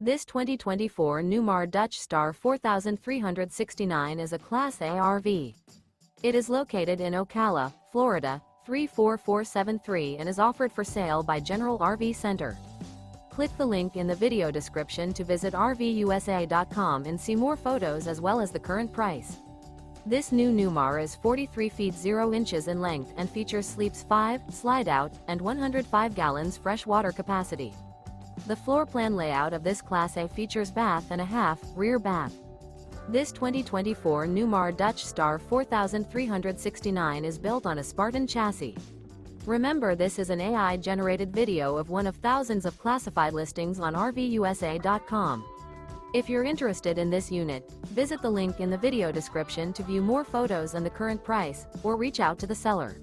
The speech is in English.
This 2024 Newmar Dutch Star 4369 is a Class A RV. It is located in Ocala, Florida, 34473 and is offered for sale by General RV Center. Click the link in the video description to visit RVUSA.com and see more photos as well as the current price. This new Newmar is 43 feet 0 inches in length and features sleeps 5, slide-out, and 105 gallons fresh water capacity. The floor plan layout of this Class A features bath and a half, rear bath. This 2024 Newmar Dutch Star 4369 is built on a Spartan chassis. Remember, this is an AI-generated video of one of thousands of classified listings on RVUSA.com. If you're interested in this unit, visit the link in the video description to view more photos and the current price, or reach out to the seller.